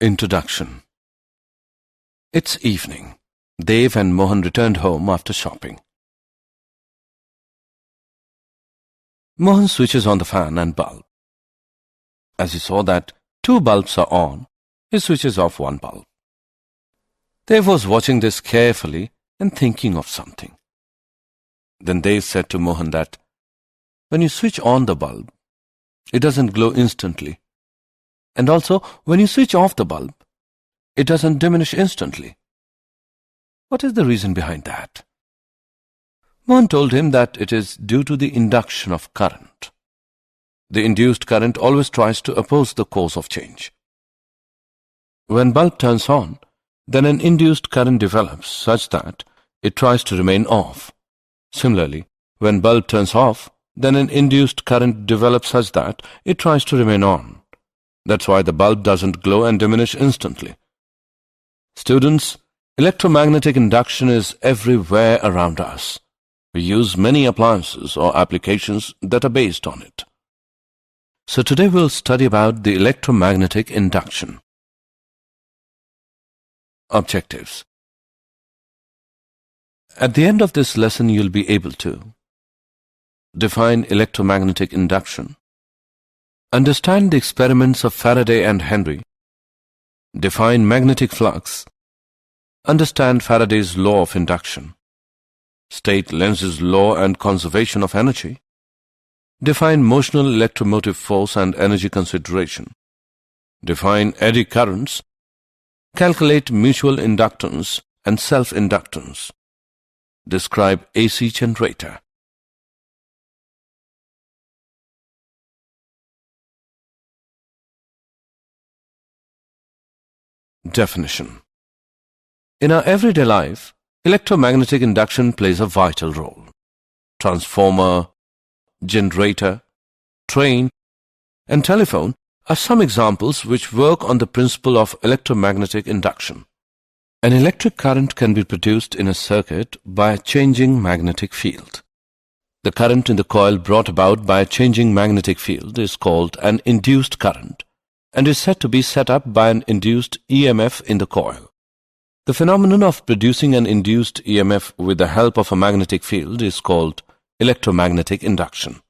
Introduction. It's evening. Dev and Mohan returned home after shopping. Mohan switches on the fan and bulb. As he saw that 2 bulbs are on, he switches off 1 bulb. Dev was watching this carefully and thinking of something. Then Dev said to Mohan that when you switch on the bulb, it doesn't glow instantly. And also, when you switch off the bulb, it doesn't diminish instantly. What is the reason behind that? Mohan told him that it is due to the induction of current. The induced current always tries to oppose the course of change. When bulb turns on, then an induced current develops such that it tries to remain off. Similarly, when bulb turns off, then an induced current develops such that it tries to remain on. That's why the bulb doesn't glow and diminish instantly. Students, electromagnetic induction is everywhere around us. We use many appliances or applications that are based on it. So today we'll study about the electromagnetic induction. Objectives. At the end of this lesson, you'll be able to define electromagnetic induction, understand the experiments of Faraday and Henry, define magnetic flux, understand Faraday's law of induction, state Lenz's law and conservation of energy, define motional electromotive force and energy consideration, define eddy currents, calculate mutual inductance and self-inductance, describe AC generator. Definition. In our everyday life, electromagnetic induction plays a vital role. Transformer, generator, train, and telephone are some examples which work on the principle of electromagnetic induction. An electric current can be produced in a circuit by a changing magnetic field. The current in the coil brought about by a changing magnetic field is called an induced current and is said to be set up by an induced EMF in the coil. The phenomenon of producing an induced EMF with the help of a magnetic field is called electromagnetic induction.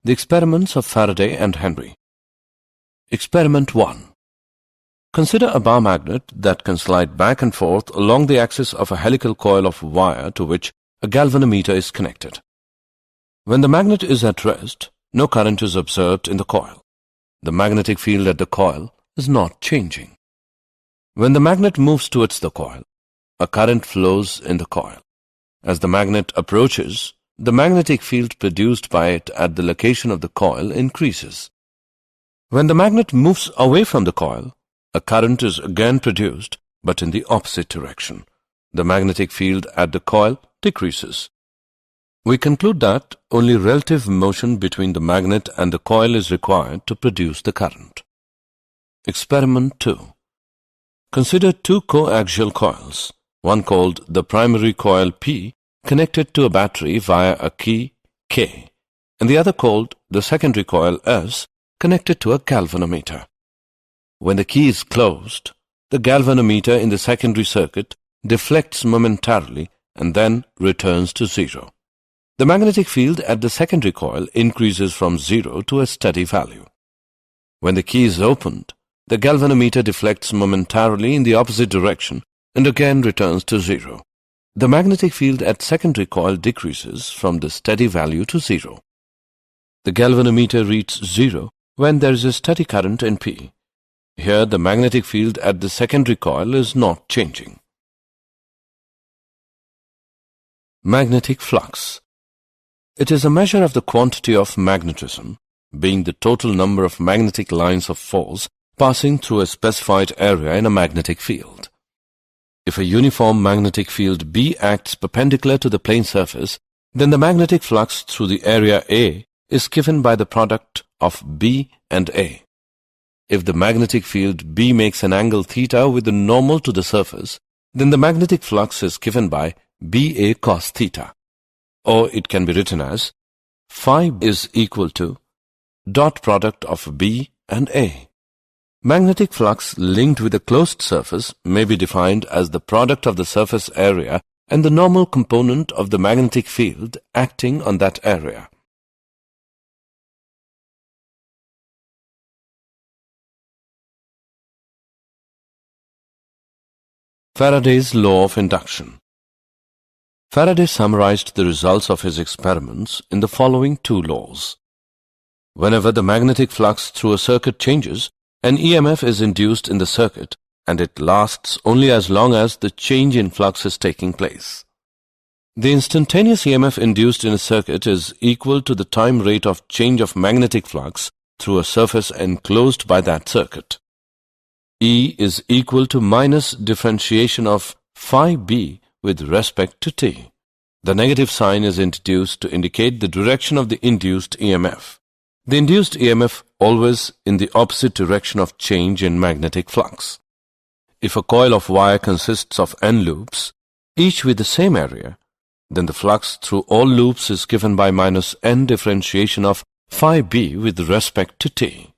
The experiments of Faraday and Henry. Experiment 1. Consider a bar magnet that can slide back and forth along the axis of a helical coil of wire to which a galvanometer is connected. When the magnet is at rest, no current is observed in the coil. The magnetic field at the coil is not changing. When the magnet moves towards the coil, a current flows in the coil. As the magnet approaches, the magnetic field produced by it at the location of the coil increases. When the magnet moves away from the coil, a current is again produced, but in the opposite direction. The magnetic field at the coil decreases. We conclude that only relative motion between the magnet and the coil is required to produce the current. Experiment 2. Consider 2 coaxial coils, one called the primary coil P connected to a battery via a key K, and the other called the secondary coil S connected to a galvanometer. When the key is closed, the galvanometer in the secondary circuit deflects momentarily and then returns to zero. The magnetic field at the secondary coil increases from 0 to a steady value. When the key is opened, the galvanometer deflects momentarily in the opposite direction and again returns to 0. The magnetic field at secondary coil decreases from the steady value to 0. The galvanometer reaches 0 when there is a steady current in P. Here the magnetic field at the secondary coil is not changing. Magnetic flux. It is a measure of the quantity of magnetism, being the total number of magnetic lines of force passing through a specified area in a magnetic field. If a uniform magnetic field B acts perpendicular to the plane surface, then the magnetic flux through the area A is given by the product of B and A. If the magnetic field B makes an angle theta with the normal to the surface, then the magnetic flux is given by BA cos theta. Or it can be written as phi is equal to dot product of B and A. Magnetic flux linked with a closed surface may be defined as the product of the surface area and the normal component of the magnetic field acting on that area. Faraday's law of induction. Faraday summarized the results of his experiments in the following two laws. Whenever the magnetic flux through a circuit changes, an EMF is induced in the circuit, and it lasts only as long as the change in flux is taking place. The instantaneous EMF induced in a circuit is equal to the time rate of change of magnetic flux through a surface enclosed by that circuit. E is equal to minus differentiation of phi b with respect to t. The negative sign is introduced to indicate the direction of the induced EMF. The induced EMF always in the opposite direction of change in magnetic flux. If a coil of wire consists of n loops, each with the same area, then the flux through all loops is given by minus n differentiation of phi b with respect to t.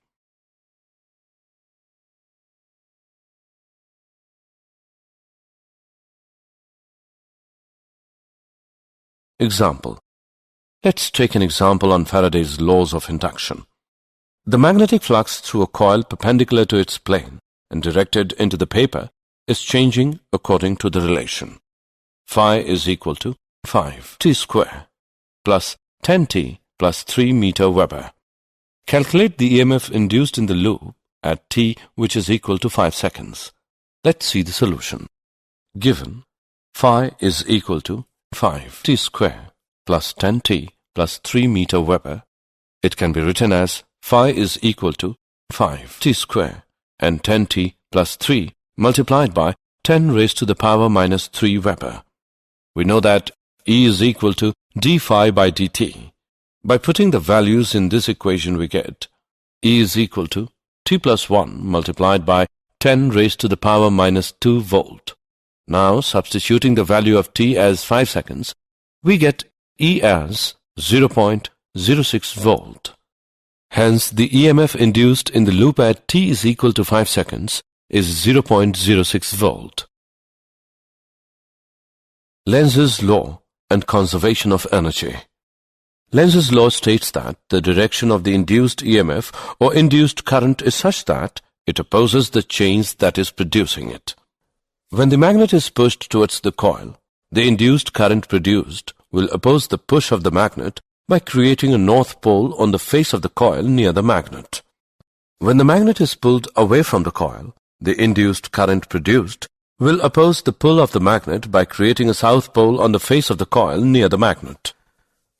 Example. Let's take an example on Faraday's laws of induction. The magnetic flux through a coil perpendicular to its plane and directed into the paper is changing according to the relation. Phi is equal to 5t square plus 10t plus 3 meter Weber. Calculate the EMF induced in the loop at t, which is equal to 5 seconds. Let's see the solution. Given phi is equal to 5t square plus 10t plus 3 meter Weber, it can be written as phi is equal to 5t square and 10t plus 3 multiplied by 10 raised to the power minus 3 Weber. We know that E is equal to d phi by dt. By putting the values in this equation we get E is equal to t plus 1 multiplied by 10 raised to the power minus 2 volt. Now substituting the value of t as 5 seconds, we get E as 0.06 volt. Hence, the EMF induced in the loop at t is equal to 5 seconds is 0.06 volt. Lenz's law and conservation of energy. Lenz's law states that the direction of the induced EMF or induced current is such that it opposes the change that is producing it. When the magnet is pushed towards the coil, the induced current produced will oppose the push of the magnet by creating a north pole on the face of the coil near the magnet. When the magnet is pulled away from the coil, the induced current produced will oppose the pull of the magnet by creating a south pole on the face of the coil near the magnet.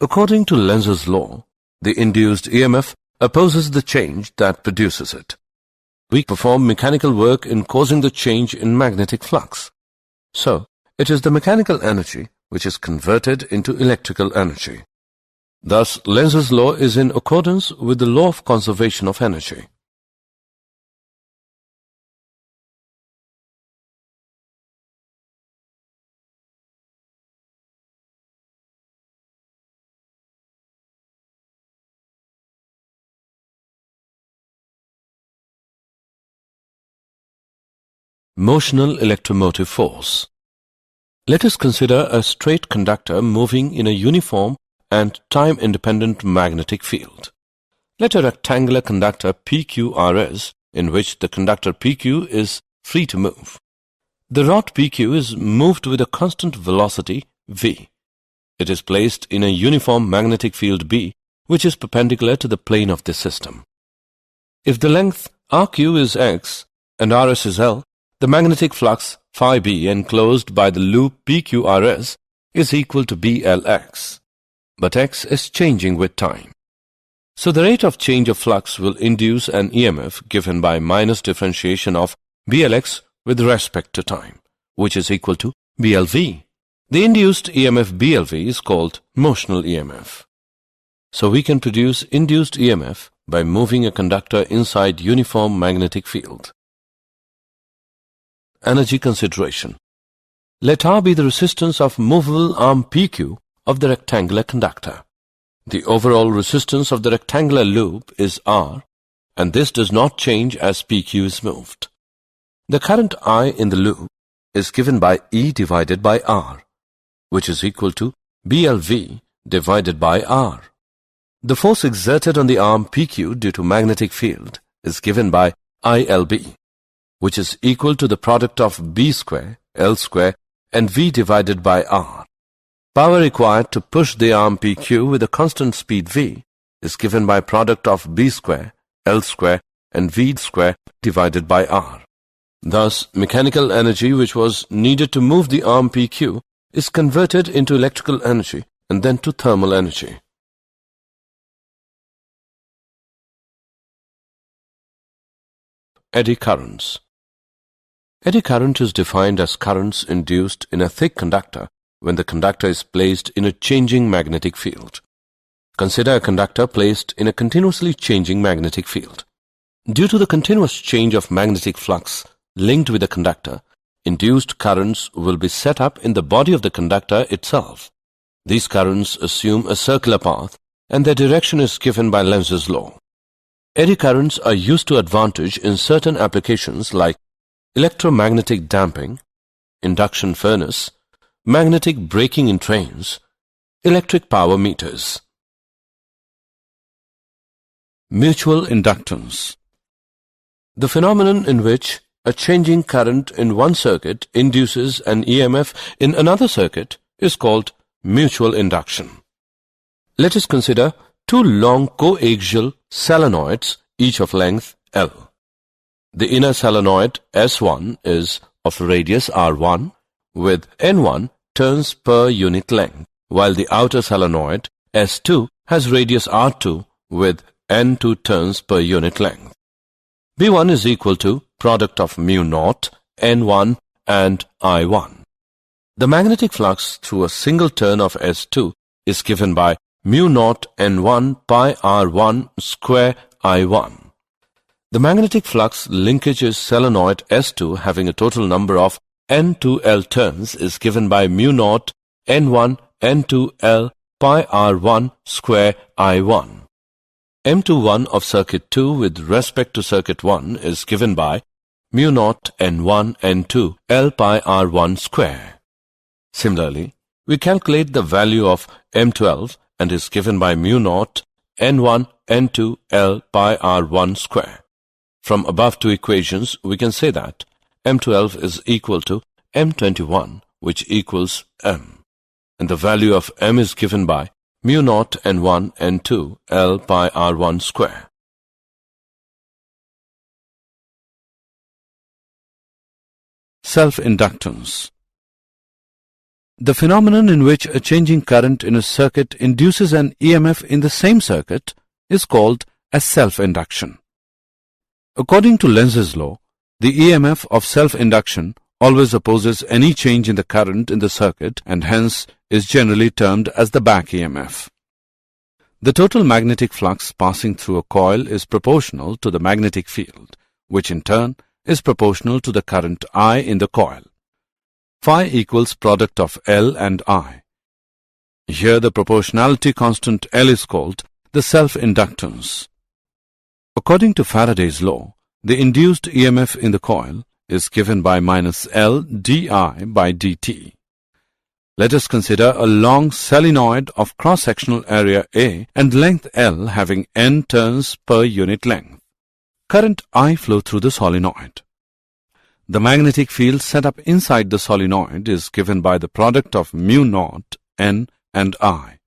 According to Lenz's law, the induced EMF opposes the change that produces it. We perform mechanical work in causing the change in magnetic flux. So, it is the mechanical energy which is converted into electrical energy. Thus, Lenz's law is in accordance with the law of conservation of energy. Motional electromotive force. Let us consider a straight conductor moving in a uniform and time-independent magnetic field. Let a rectangular conductor PQRS, in which the conductor PQ is free to move. The rod PQ is moved with a constant velocity v. It is placed in a uniform magnetic field B, which is perpendicular to the plane of this system. If the length RQ is x and RS is L, the magnetic flux phi b enclosed by the loop PQRS is equal to BLX, but x is changing with time. So the rate of change of flux will induce an EMF given by minus differentiation of BLX with respect to time, which is equal to BLV. The induced EMF BLV is called motional EMF. So we can produce induced EMF by moving a conductor inside uniform magnetic field. Energy consideration. Let R be the resistance of movable arm PQ of the rectangular conductor. The overall resistance of the rectangular loop is R, and this does not change as PQ is moved. The current I in the loop is given by E divided by R, which is equal to BLV divided by R. The force exerted on the arm PQ due to magnetic field is given by ILB, which is equal to the product of B square, L square, and V divided by R. Power required to push the arm PQ with a constant speed V is given by product of B square, L square, and V square divided by R. Thus, mechanical energy which was needed to move the arm PQ is converted into electrical energy and then to thermal energy. Eddy currents. Eddy current is defined as currents induced in a thick conductor when the conductor is placed in a changing magnetic field. Consider a conductor placed in a continuously changing magnetic field. Due to the continuous change of magnetic flux linked with the conductor, induced currents will be set up in the body of the conductor itself. These currents assume a circular path and their direction is given by Lenz's law. Eddy currents are used to advantage in certain applications like electromagnetic damping, induction furnace, magnetic braking in trains, electric power meters. Mutual inductance. The phenomenon in which a changing current in one circuit induces an EMF in another circuit is called mutual induction. Let us consider two long coaxial solenoids, each of length L. The inner solenoid S1 is of radius R1 with N1 turns per unit length, while the outer solenoid S2 has radius R2 with N2 turns per unit length. B1 is equal to product of mu naught, N1 and I1. The magnetic flux through a single turn of S2 is given by mu naught N1 pi R1 square I1. The magnetic flux linkages solenoid S2 having a total number of N2L turns is given by mu naught N1 N2L pi R1 square I1. M21 of circuit 2 with respect to circuit 1 is given by mu naught N1 N2 L pi R1 square. Similarly, we calculate the value of M12 and is given by mu naught N1 N2 L pi R1 square. From above two equations, we can say that M12 is equal to M21, which equals M. And the value of M is given by mu naught N1 N2 L pi R1 square. Self-inductance. The phenomenon in which a changing current in a circuit induces an EMF in the same circuit is called as self-induction. According to Lenz's law, the EMF of self-induction always opposes any change in the current in the circuit and hence is generally termed as the back EMF. The total magnetic flux passing through a coil is proportional to the magnetic field, which in turn is proportional to the current I in the coil. Phi equals product of L and I. Here the proportionality constant L is called the self-inductance. According to Faraday's law, the induced EMF in the coil is given by minus L di by dt. Let us consider a long solenoid of cross-sectional area A and length L having N turns per unit length. Current I flow through the solenoid. The magnetic field set up inside the solenoid is given by the product of mu naught N and I.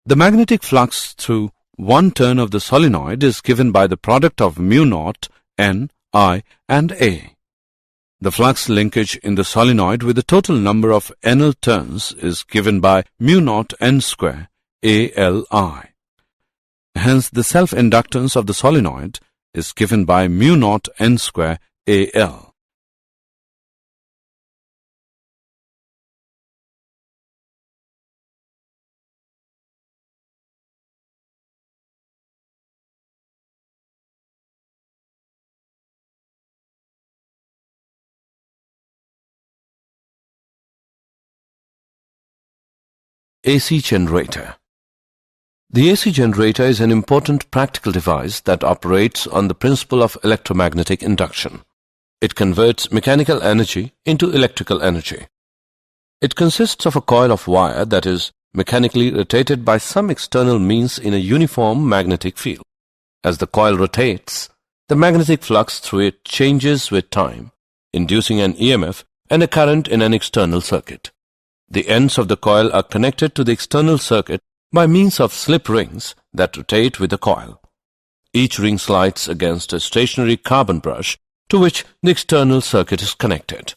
The magnetic flux through one turn of the solenoid is given by the product of mu naught N, I and A. The flux linkage in the solenoid with the total number of NL turns is given by mu naught N square ALI. Hence the self-inductance of the solenoid is given by mu naught N square AL. AC generator. The AC generator is an important practical device that operates on the principle of electromagnetic induction. It converts mechanical energy into electrical energy. It consists of a coil of wire that is mechanically rotated by some external means in a uniform magnetic field. As the coil rotates, the magnetic flux through it changes with time, inducing an EMF and a current in an external circuit. The ends of the coil are connected to the external circuit by means of slip rings that rotate with the coil. Each ring slides against a stationary carbon brush to which the external circuit is connected.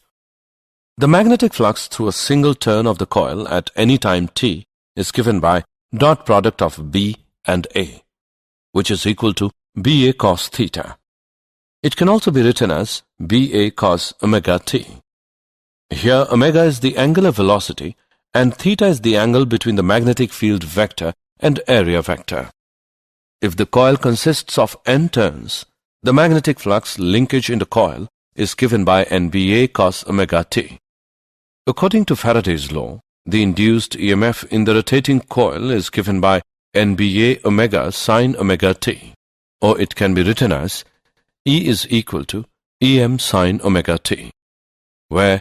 The magnetic flux through a single turn of the coil at any time t is given by dot product of B and A, which is equal to BA cos theta. It can also be written as BA cos omega t. Here omega is the angular velocity and theta is the angle between the magnetic field vector and area vector. If the coil consists of n turns, the magnetic flux linkage in the coil is given by NBA cos omega t. According to Faraday's law, the induced EMF in the rotating coil is given by NBA omega sin omega t, or it can be written as E is equal to EM sin omega t, where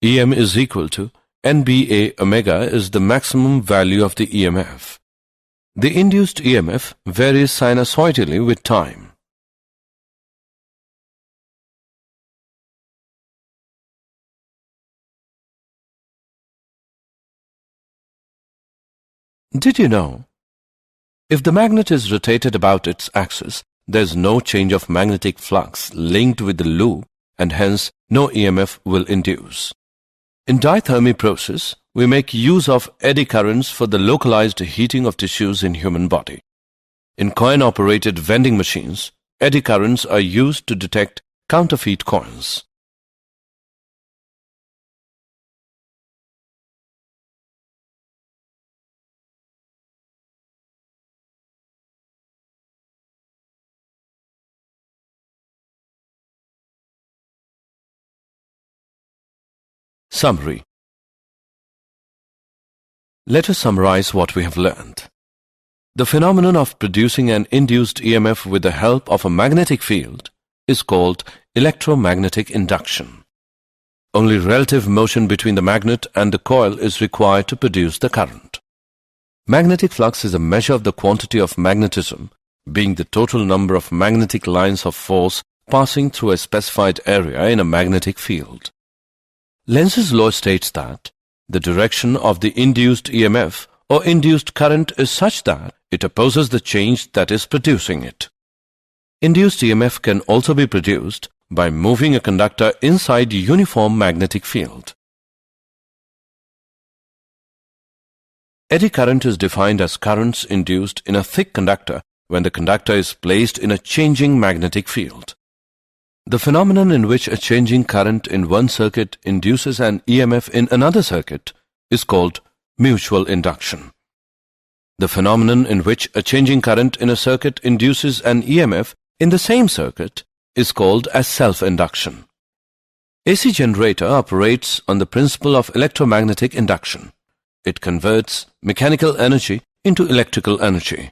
EM is equal to NBA omega is the maximum value of the EMF. The induced EMF varies sinusoidally with time. Did you know? If the magnet is rotated about its axis, there is no change of magnetic flux linked with the loop and hence no EMF will induce. In dithermy process, we make use of eddy currents for the localized heating of tissues in human body. In coin-operated vending machines, eddy currents are used to detect counterfeit coins. Summary. Let us summarize what we have learned. The phenomenon of producing an induced EMF with the help of a magnetic field is called electromagnetic induction. Only relative motion between the magnet and the coil is required to produce the current. Magnetic flux is a measure of the quantity of magnetism, being the total number of magnetic lines of force passing through a specified area in a magnetic field. Lenz's law states that the direction of the induced EMF or induced current is such that it opposes the change that is producing it. Induced EMF can also be produced by moving a conductor inside a uniform magnetic field. Eddy current is defined as currents induced in a thick conductor when the conductor is placed in a changing magnetic field. The phenomenon in which a changing current in one circuit induces an EMF in another circuit is called mutual induction. The phenomenon in which a changing current in a circuit induces an EMF in the same circuit is called as self-induction. AC generator operates on the principle of electromagnetic induction. It converts mechanical energy into electrical energy.